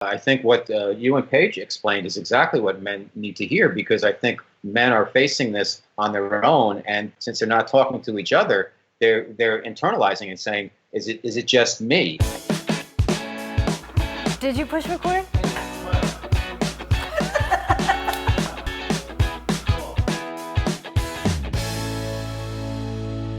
I think what you and Paige explained is exactly what men need to hear, because I think men are facing this on their own, and since they're not talking to each other, they're internalizing and saying, "Is it just me?" Did you push record?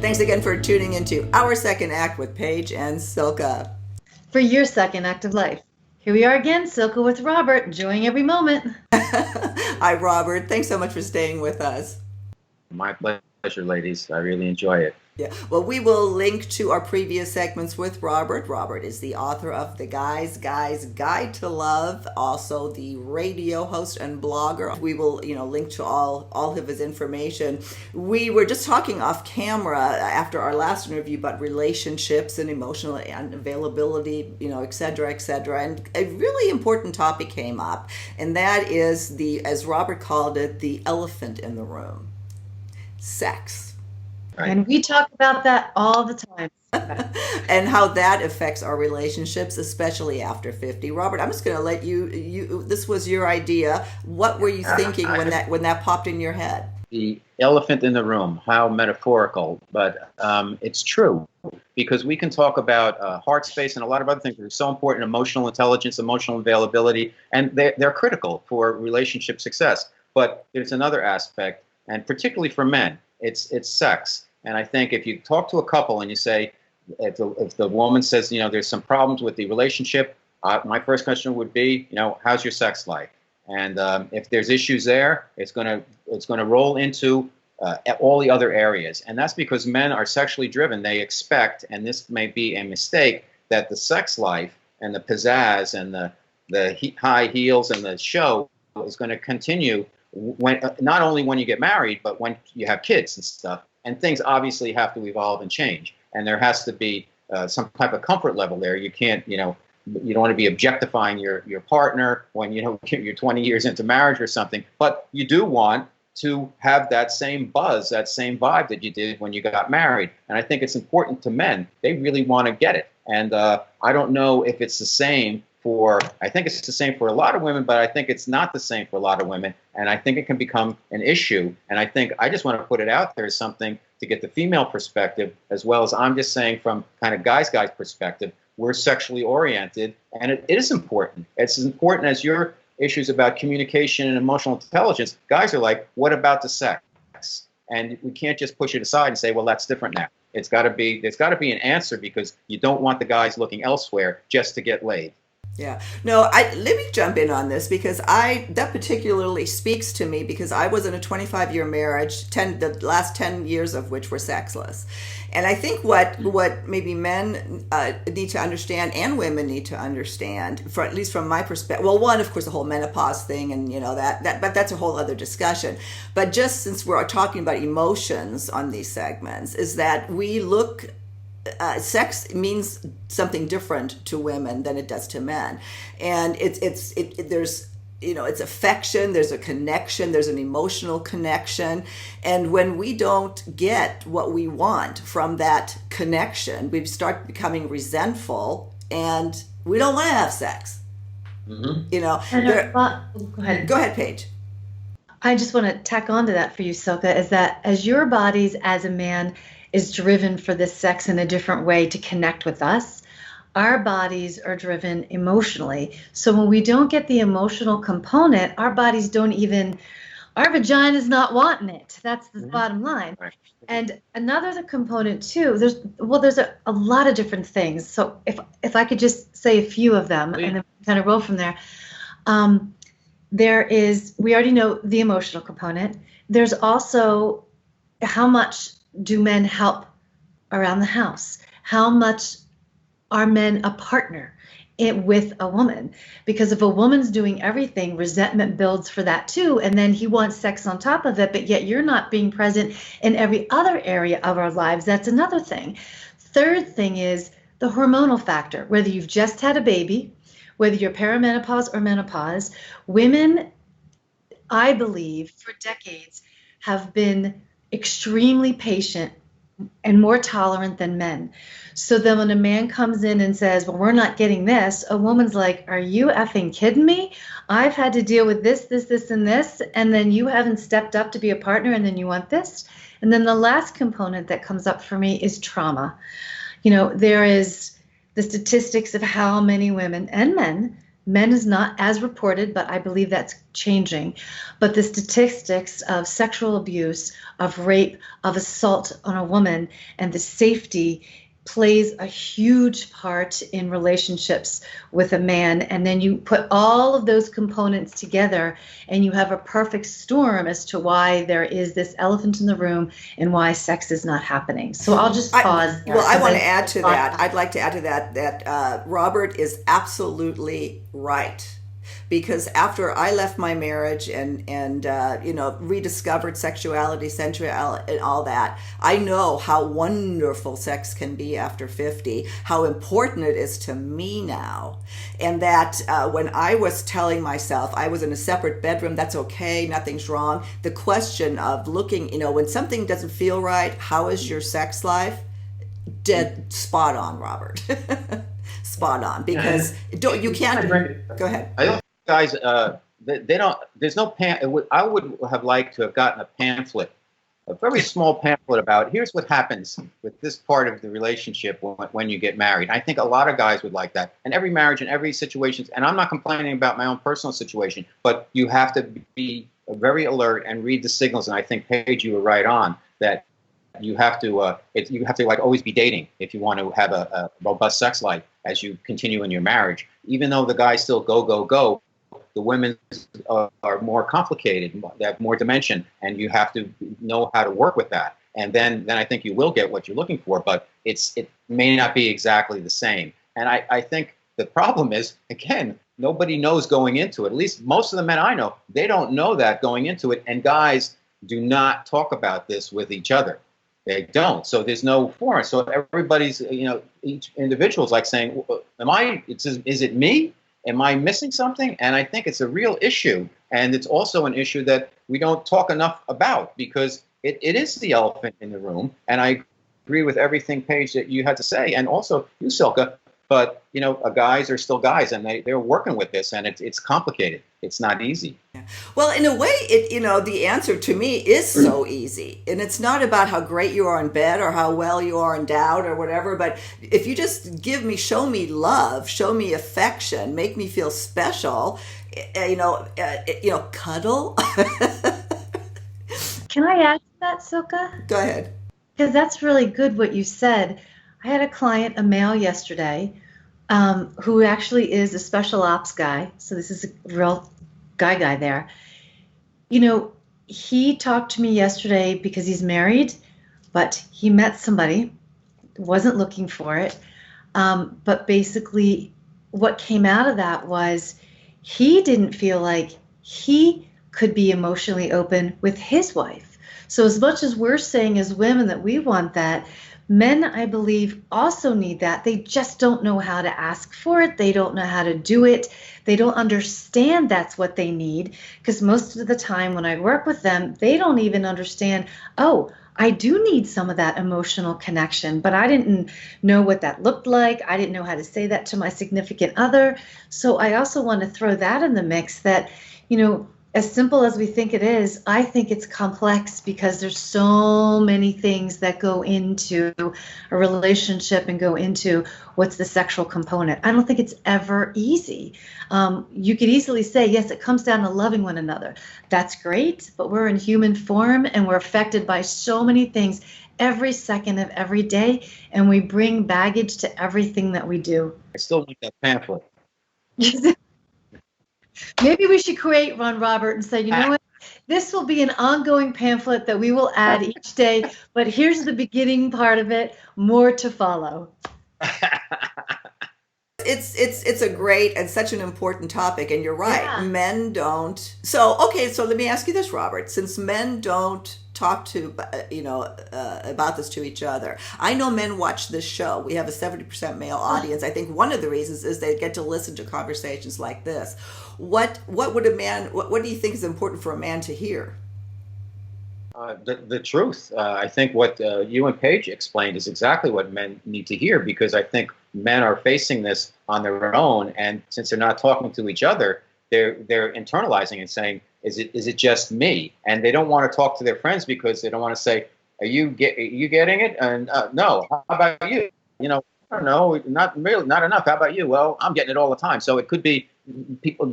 Thanks again for tuning into our second act with Paige and Silka. For your second act of life. Here we are again, Silka with Robert, enjoying every moment. Hi, Robert. Thanks so much for staying with us. My pleasure, ladies. I really enjoy it. Yeah. Well, we will link to our previous segments with Robert. Robert is the author of The Guy's Guide to Love, also the radio host and blogger. We will, link to all of his information. We were just talking off camera after our last interview about relationships and emotional availability, et cetera, et cetera. And a really important topic came up, and that is as Robert called it, the elephant in the room, sex. Right. And we talk about that all the time. And how that affects our relationships, especially after 50. Robert, I'm just going to let you, this was your idea. What were you thinking when that popped in your head? The elephant in the room, how metaphorical, but it's true, because we can talk about heart space and a lot of other things that are so important: emotional intelligence, emotional availability, and they're critical for relationship success. But there's another aspect, and particularly for men, it's sex. And I think if you talk to a couple and you say, if the woman says, there's some problems with the relationship, my first question would be, how's your sex life? And if there's issues there, it's gonna roll into all the other areas. And that's because men are sexually driven. They expect, and this may be a mistake, that the sex life and the pizzazz and the high heels and the show is going to continue when not only when you get married, but when you have kids and stuff. And things obviously have to evolve and change. And there has to be some type of comfort level there. You can't, you don't want to be objectifying your partner when, you're 20 years into marriage or something. But you do want to have that same buzz, that same vibe that you did when you got married. And I think it's important to men. They really want to get it. And I don't know if it's the same I think it's the same for a lot of women, but I think it's not the same for a lot of women. And I think it can become an issue. And I think I just want to put it out there as something to get the female perspective, as well as I'm just saying from kind of guys' perspective. We're sexually oriented, and it is important. It's as important as your issues about communication and emotional intelligence. Guys are like, what about the sex? And we can't just push it aside and say, well, that's different now. There's got to be an answer, because you don't want the guys looking elsewhere just to get laid. Yeah. No, let me jump in on this, because that particularly speaks to me, because I was in a 25-year marriage, the last 10 years of which were sexless. And I think what maybe men need to understand and women need to understand, at least from my perspective, well, one, of course, the whole menopause thing, and but that's a whole other discussion. But just since we're talking about emotions on these segments, is that we look. Sex means something different to women than it does to men, and there's it's affection, there's a connection, there's an emotional connection, and when we don't get what we want from that connection, we start becoming resentful, and we don't want to have sex. Mm-hmm. Go ahead, Paige. I just want to tack on to that for you, Silka, is that as your bodies as a man is driven for this sex in a different way to connect with us, our bodies are driven emotionally. So when we don't get the emotional component, our bodies our vagina's not wanting it. That's the bottom line. And another component too, there's a lot of different things. So if I could just say a few of them, and then kind of roll from there. We already know the emotional component. There's also how much do men help around the house? How much are men a partner with a woman? Because if a woman's doing everything, resentment builds for that too, and then he wants sex on top of it, but yet you're not being present in every other area of our lives. That's another thing. Third thing is the hormonal factor. Whether you've just had a baby, whether you're perimenopause or menopause, women, I believe, for decades have been extremely patient and more tolerant than men. So then when a man comes in and says, well, we're not getting this, a woman's like, are you effing kidding me? I've had to deal with this, and this, and then you haven't stepped up to be a partner, and then you want this. And then the last component that comes up for me is trauma. There is the statistics of how many women and men is not as reported, but I believe that's changing. But the statistics of sexual abuse, of rape, of assault on a woman, and the safety plays a huge part in relationships with a man. And then you put all of those components together and you have a perfect storm as to why there is this elephant in the room and why sex is not happening. So I'll just pause there. Well, I want to add to that. I'd like to add to that Robert is absolutely right. Because after I left my marriage and rediscovered sexuality, sensuality, and all that, I know how wonderful sex can be after 50, how important it is to me now. And that when I was telling myself I was in a separate bedroom, that's okay, nothing's wrong. The question of looking, when something doesn't feel right, how is your sex life? Dead spot on, Robert. Spot on. Because you can't. Go ahead. Guys, they don't. There's no I would have liked to have gotten a pamphlet, a very small pamphlet about here's what happens with this part of the relationship when you get married. I think a lot of guys would like that, and every marriage and every situation. And I'm not complaining about my own personal situation, but you have to be very alert and read the signals. And I think Paige, you were right on that. You have to like always be dating if you want to have a robust sex life as you continue in your marriage. Even though the guys still go. The women are more complicated, they have more dimension, and you have to know how to work with that. And then I think you will get what you're looking for, but it may not be exactly the same. And I think the problem is, again, nobody knows going into it. At least most of the men I know, they don't know that going into it. And guys do not talk about this with each other. They don't. So there's no forum. So everybody's, each individual's like saying, is it me? Am I missing something? And I think it's a real issue. And it's also an issue that we don't talk enough about because it is the elephant in the room. And I agree with everything, Paige, that you had to say. And also you, Silke. But, guys are still guys and they're working with this and it's complicated. It's not easy. Well, in a way, the answer to me is so easy. And it's not about how great you are in bed or how well you are endowed or whatever. But if you just show me love, show me affection, make me feel special, cuddle. Can I add to that, Silke? Go ahead. Because that's really good what you said. I had a client, a male yesterday, who actually is a special ops guy. So this is a real guy there. He talked to me yesterday because he's married, but he met somebody, wasn't looking for it. But basically what came out of that was he didn't feel like he could be emotionally open with his wife. So as much as we're saying as women that we want that, men, I believe, also need that. They just don't know how to ask for it. They don't know how to do it. They don't understand that's what they need. Because most of the time when I work with them, they don't even understand, oh, I do need some of that emotional connection, but I didn't know what that looked like. I didn't know how to say that to my significant other. So I also want to throw that in the mix that, as simple as we think it is, I think it's complex because there's so many things that go into a relationship and go into what's the sexual component. I don't think it's ever easy. You could easily say, yes, it comes down to loving one another. That's great, but we're in human form and we're affected by so many things every second of every day, and we bring baggage to everything that we do. I still want that pamphlet. Maybe we should create one, Robert, and say, you know what? This will be an ongoing pamphlet that we will add each day, but here's the beginning part of it, more to follow. It's a great and such an important topic, and you're right. Yeah. Men don't. So let me ask you this, Robert. Since men don't talk to about this to each other, I know men watch this show. We have a 70% male audience. I think one of the reasons is they get to listen to conversations like this. What do you think is important for a man to hear? The truth. I think what you and Paige explained is exactly what men need to hear, because I think men are facing this on their own, and since they're not talking to each other, they're internalizing and saying, "Is it just me?" And they don't want to talk to their friends because they don't want to say, are you getting it? And no. How about you? You know, I don't know, not really, not enough. How about you? Well, I'm getting it all the time. So it could be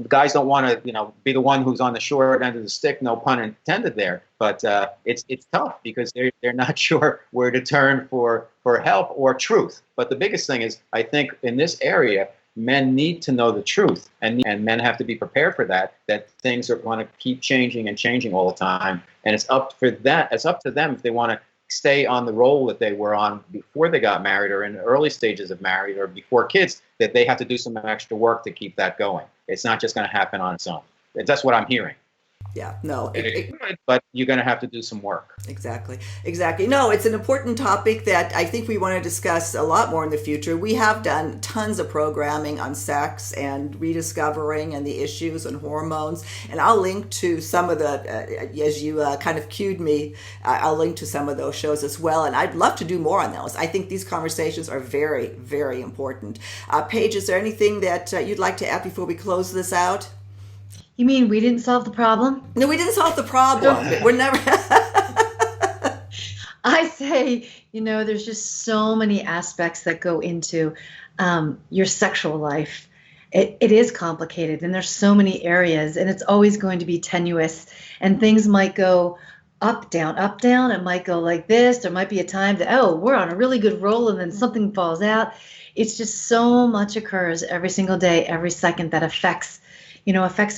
guys don't want to, be the one who's on the short end of the stick, no pun intended there. But it's tough because they're not sure where to turn for help or truth. But the biggest thing is, I think in this area, men need to know the truth, and men have to be prepared for that things are going to keep changing and changing all the time. And it's up to them if they want to stay on the role that they were on before they got married, or in the early stages of marriage, or before kids, that they have to do some extra work to keep that going. It's not just going to happen on its own. That's what I'm hearing. Yeah, no. But you're going to have to do some work. Exactly. No, it's an important topic that I think we want to discuss a lot more in the future. We have done tons of programming on sex and rediscovering and the issues and hormones. And I'll link to some of the, as you kind of cued me, I'll link to some of those shows as well. And I'd love to do more on those. I think these conversations are very, very important. Paige, is there anything that you'd like to add before we close this out? You mean we didn't solve the problem? No, we didn't solve the problem. We're never. I say, there's just so many aspects that go into your sexual life. It is complicated, and there's so many areas, and it's always going to be tenuous, and things might go up, down, up, down. It might go like this. There might be a time that, we're on a really good roll, and then something falls out. It's just so much occurs every single day, every second, that affects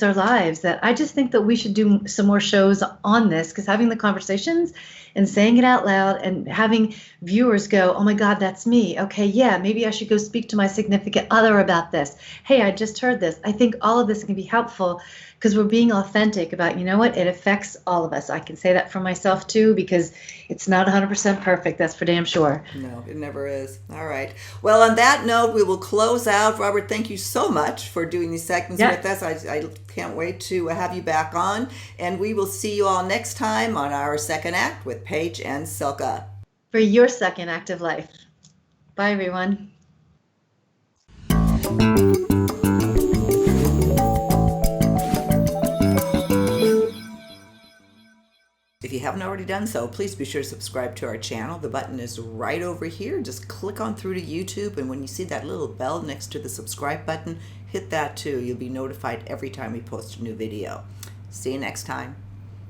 our lives, that I just think that we should do some more shows on this, because having the conversations and saying it out loud and having viewers go, oh my God, that's me. Okay, yeah, maybe I should go speak to my significant other about this. Hey, I just heard this. I think all of this can be helpful because we're being authentic about, it affects all of us. I can say that for myself too, because it's not 100% perfect. That's for damn sure. No, it never is. All right. Well, on that note, we will close out. Robert, thank you so much for doing these segments with us. I can't wait to have you back on. And we will see you all next time on our second act with Paige and Silka. For your second act of life. Bye, everyone. If you haven't already done so, please be sure to subscribe to our channel. The button is right over here. Just click on through to YouTube, and when you see that little bell next to the subscribe button, hit that too. You'll be notified every time we post a new video. See you next time.